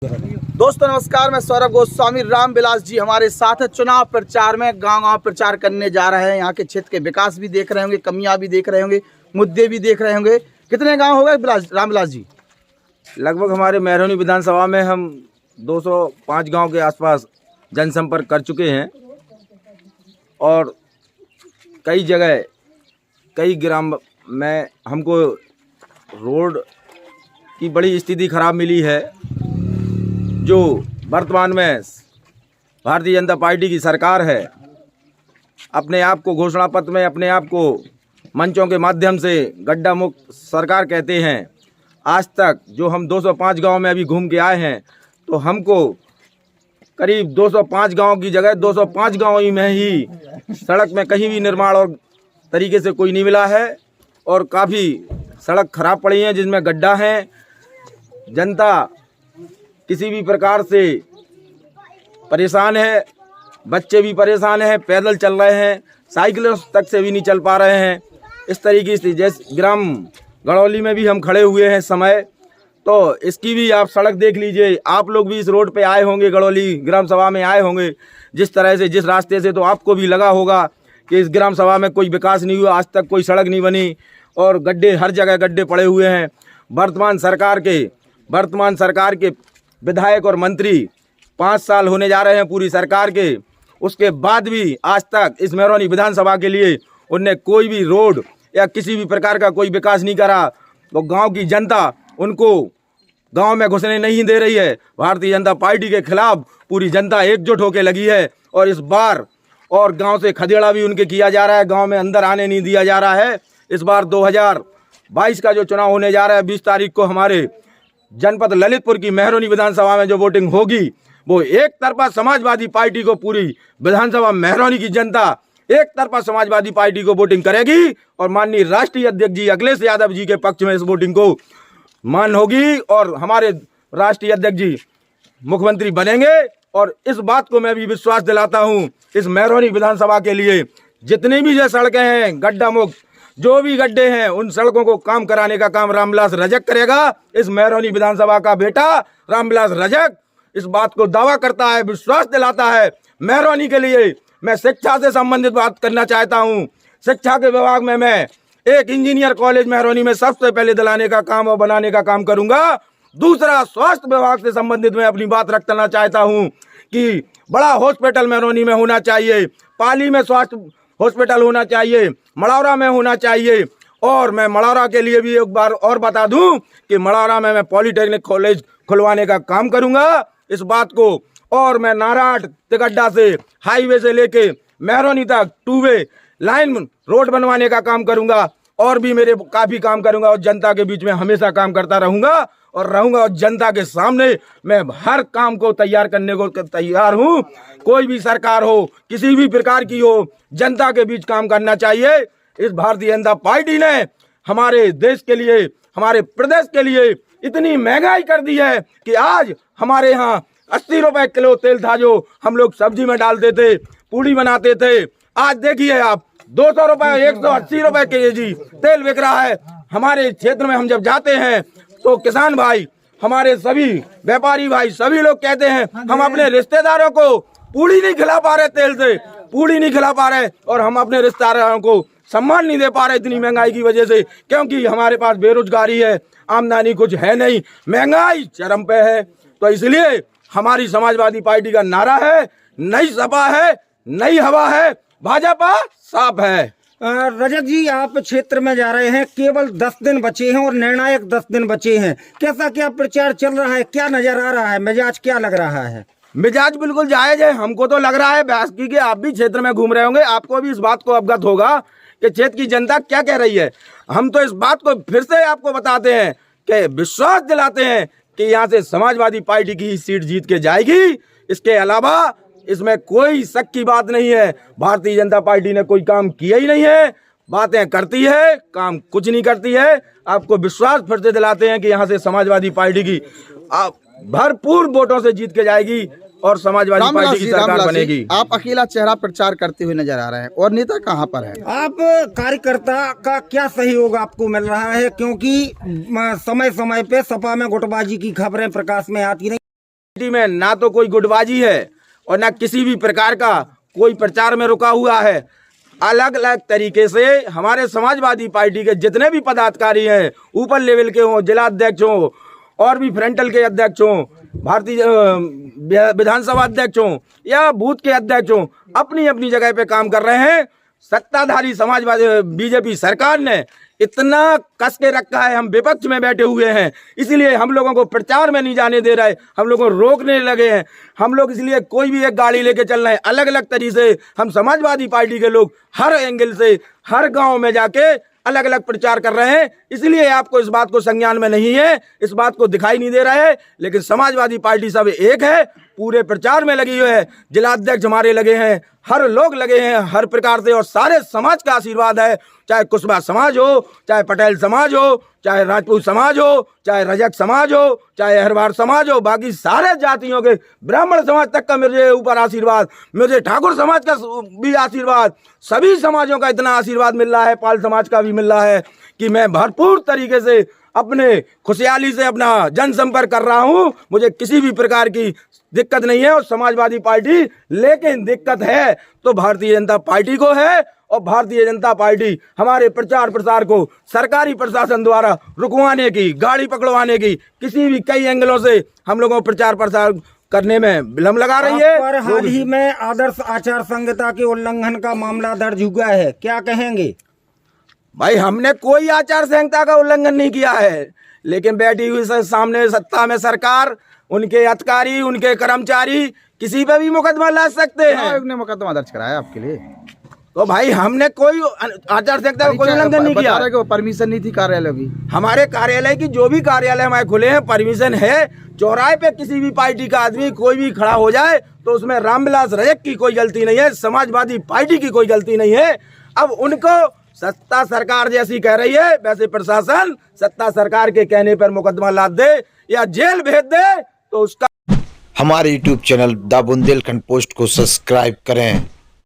दोस्तों नमस्कार, मैं सौरभ गोस्वामी। रामविलास जी हमारे साथ है। चुनाव प्रचार में गांव-गांव प्रचार करने जा रहे हैं। यहाँ के क्षेत्र के विकास भी देख रहे होंगे, कमियां भी देख रहे होंगे, मुद्दे भी देख रहे होंगे। कितने गांव हो गए रामविलास जी? लगभग हमारे महरौनी विधानसभा में हम 205 गांव के आसपास जनसंपर्क कर चुके हैं और कई जगह कई ग्राम में हमको रोड की बड़ी स्थिति खराब मिली है। जो वर्तमान में भारतीय जनता पार्टी की सरकार है, अपने आप को घोषणा पत्र में अपने आप को मंचों के माध्यम से गड्ढा मुक्त सरकार कहते हैं। आज तक जो हम 205 गांव में अभी घूम के आए हैं तो हमको करीब 205 गांव की जगह 205 गांव में ही सड़क में कहीं भी निर्माण और तरीके से कोई नहीं मिला है और काफ़ी सड़क खराब पड़ी है जिसमें गड्ढा है। जनता किसी भी प्रकार से परेशान है, बच्चे भी परेशान हैं, पैदल चल रहे हैं, साइकिलों तक से भी नहीं चल पा रहे हैं। इस तरीके से जैसे ग्राम गड़ौली में भी हम खड़े हुए हैं समय, तो इसकी भी आप सड़क देख लीजिए। आप लोग भी इस रोड पे आए होंगे, गड़ौली ग्राम सभा में आए होंगे। जिस तरह से जिस रास्ते से तो आपको भी लगा होगा कि इस ग्राम सभा में कोई विकास नहीं हुआ, आज तक कोई सड़क नहीं बनी और गड्ढे, हर जगह गड्ढे पड़े हुए हैं। वर्तमान सरकार के विधायक और मंत्री 5 साल होने जा रहे हैं पूरी सरकार के, उसके बाद भी आज तक इस महरौनी विधानसभा के लिए उनने कोई भी रोड या किसी भी प्रकार का कोई विकास नहीं करा। तो गांव की जनता उनको गांव में घुसने नहीं दे रही है। भारतीय जनता पार्टी के खिलाफ पूरी जनता एकजुट होकर लगी है और इस बार और गांव से खदेड़ा भी उनके किया जा रहा है, गांव में अंदर आने नहीं दिया जा रहा है। इस बार 2022 का जो चुनाव होने जा रहा है 20 तारीख को हमारे जनपद ललितपुर की महरौनी विधानसभा में जो वोटिंग होगी वो एक तरफा समाजवादी पार्टी को, पूरी विधानसभा महरौनी की जनता एक तरफा समाजवादी पार्टी को वोटिंग करेगी और माननीय राष्ट्रीय अध्यक्ष जी अखिलेश यादव जी के पक्ष में इस वोटिंग को मान होगी और हमारे राष्ट्रीय अध्यक्ष जी मुख्यमंत्री बनेंगे। और इस बात को मैं भी विश्वास दिलाता हूं, इस महरौनी विधानसभा के लिए जितनी भी ये सड़कें हैं गड्ढा मुक्त, जो भी गड्ढे हैं, उन सड़कों को काम कराने का काम रामविलास रजक करेगा। इस महरौनी विधानसभा का बेटा रामविलास रजक इस बात को दावा करता है, विश्वास दिलाता है। महरौनी के लिए मैं शिक्षा से संबंधित बात करना चाहता हूं। शिक्षा के विभाग में मैं एक इंजीनियर कॉलेज महरौनी में सबसे पहले दिलाने का काम और बनाने का काम करूंगा। दूसरा, स्वास्थ्य विभाग से संबंधित मैं अपनी बात रखना चाहता हूं कि बड़ा हॉस्पिटल महरौनी में होना चाहिए, पाली में स्वास्थ्य हॉस्पिटल होना चाहिए, मढ़ौरा में होना चाहिए। और मैं मढ़ौरा के लिए भी एक बार और बता दूं कि मढ़ौरा में मैं पॉलिटेक्निक कॉलेज खुलवाने का काम करूंगा इस बात को। और मैं नारायण तिगड्डा से हाईवे से लेके महरौनी तक 2 वे लाइन रोड बनवाने का काम करूंगा और भी मेरे काफ़ी काम करूंगा और जनता के बीच में हमेशा काम करता रहूंगा और जनता के सामने मैं हर काम को तैयार करने को तैयार हूं। कोई भी सरकार हो, किसी भी प्रकार की हो, जनता के बीच काम करना चाहिए। इस भारतीय जनता पार्टी ने हमारे देश के लिए, हमारे प्रदेश के लिए इतनी महंगाई कर दी है कि आज हमारे यहाँ 80 रुपए किलो तेल था जो हम लोग सब्जी में डालते थे, पूड़ी बनाते थे। आज देखिए आप 200 रुपए, 180 रुपए केजी तेल बिक रहा है। हमारे क्षेत्र में हम जब जाते हैं तो किसान भाई, हमारे सभी व्यापारी भाई, सभी लोग कहते हैं हम अपने रिश्तेदारों को पूड़ी नहीं खिला पा रहे, तेल से पूड़ी नहीं खिला पा रहे और हम अपने रिश्तेदारों को सम्मान नहीं दे पा रहे इतनी महंगाई की वजह से, क्योंकि हमारे पास बेरोजगारी है, आमदनी कुछ है नहीं, महंगाई चरम पे है। तो इसलिए हमारी समाजवादी पार्टी का नारा है, नई सपा है, नई हवा है, भाजपा साफ है। रजक जी, आप क्षेत्र में जा रहे हैं, केवल 10 दिन बचे हैं और निर्णायक 10 दिन बचे हैं। कैसा क्या प्रचार चल रहा है, क्या नजर आ रहा है, मिजाज क्या लग रहा है? मिजाज बिल्कुल जायज है। हमको तो लग रहा है बाकी के आप भी क्षेत्र में घूम रहे होंगे, आपको भी इस बात को अवगत होगा कि क्षेत्र की जनता क्या कह रही है। हम तो इस बात को फिर से आपको बताते हैं कि विश्वास दिलाते हैं कि यहाँ से समाजवादी पार्टी की ही सीट जीत के जाएगी। इसके अलावा इसमें कोई शक की बात नहीं है। भारतीय जनता पार्टी ने कोई काम किया ही नहीं है, बातें करती है, काम कुछ नहीं करती है। आपको विश्वास फिर से दिलाते हैं कि यहाँ से समाजवादी पार्टी की भरपूर वोटों से जीत के जाएगी और समाजवादी पार्टी की सरकार बनेगी। आप अकेला चेहरा प्रचार करते हुए नजर आ रहे हैं और नेता कहाँ पर है? आप कार्यकर्ता का क्या सहयोग आपको मिल रहा है, क्योंकि समय समय पे सपा में गुटबाजी की खबरें प्रकाश में आती रही। पार्टी में ना तो कोई गुटबाजी है और ना किसी भी प्रकार का कोई प्रचार में रुका हुआ है। अलग अलग तरीके से हमारे समाजवादी पार्टी के जितने भी पदाधिकारी हैं, ऊपर लेवल के हों, जिला अध्यक्ष हों और भी फ्रंटल के अध्यक्ष हों, भारतीय विधानसभा अध्यक्ष हों या बूथ के अध्यक्ष हों, अपनी अपनी जगह पे काम कर रहे हैं। सत्ताधारी समाजवादी बीजेपी सरकार ने इतना कस के रखा है, हम विपक्ष में बैठे हुए हैं, इसलिए हम लोगों को प्रचार में नहीं जाने दे रहे, हम लोगों को रोकने लगे हैं। हम लोग इसलिए कोई भी एक गाड़ी लेके चल रहे हैं, अलग अलग तरीके से हम समाजवादी पार्टी के लोग हर एंगल से हर गांव में जाके अलग अलग प्रचार कर रहे हैं। इसलिए आपको इस बात को संज्ञान में नहीं है, इस बात को दिखाई नहीं दे रहा है, लेकिन समाजवादी पार्टी सब एक है, पूरे प्रचार में लगी हुई है। जिला अध्यक्ष हमारे लगे हैं, हर लोग लगे हैं हर प्रकार से, और सारे समाज का आशीर्वाद है, चाहे कुशवाहा समाज हो, चाहे पटेल समाज हो, चाहे राजपूत समाज हो, चाहे रजक समाज हो, चाहे हरवार समाज हो, बाकी सारे जातियों के, ब्राह्मण समाज तक का मेरे ऊपर आशीर्वाद, मुझे ठाकुर समाज का भी आशीर्वाद, सभी समाजों का इतना आशीर्वाद मिल रहा है, पाल समाज का भी मिल रहा है कि मैं भरपूर तरीके से अपने खुशहाली से अपना जनसंपर्क कर रहा हूं। मुझे किसी भी प्रकार की दिक्कत नहीं है और समाजवादी पार्टी, लेकिन दिक्कत है तो भारतीय जनता पार्टी को है, और भारतीय जनता पार्टी हमारे प्रचार प्रसार को सरकारी प्रशासन द्वारा रुकवाने की, गाड़ी पकड़वाने की, किसी भी कई एंगलों से हम लोगों को प्रचार प्रसार करने में विलम्ब लगा रही है। पर हाल ही में आदर्श आचार संहिता के उल्लंघन का मामला दर्ज हुआ है, क्या कहेंगे? भाई हमने कोई आचार संहिता का उल्लंघन नहीं किया है, लेकिन बैठी हुई सामने सत्ता में सरकार, उनके अधिकारी, उनके कर्मचारी किसी पे भी मुकदमा ला सकते हैं। आयोग ने मुकदमा दर्ज कराया आपके लिए, तो भाई हमने कोई आचार संहिता का कोई उल्लंघन नहीं किया। परमिशन नहीं थी कार्यालय की, हमारे कार्यालय की जो भी कार्यालय हमारे खुले हैं परमिशन है। चौराहे पे किसी भी पार्टी का आदमी कोई भी खड़ा हो जाए तो उसमें रामविलास रजक की कोई गलती नहीं है, समाजवादी पार्टी की कोई गलती नहीं है। अब उनको सत्ता सरकार जैसी कह रही है, वैसे प्रशासन सत्ता सरकार के कहने पर मुकदमा लाद दे या जेल भेज दे तो उसका। हमारे YouTube channel the Bundelkhand post को सब्सक्राइब करें।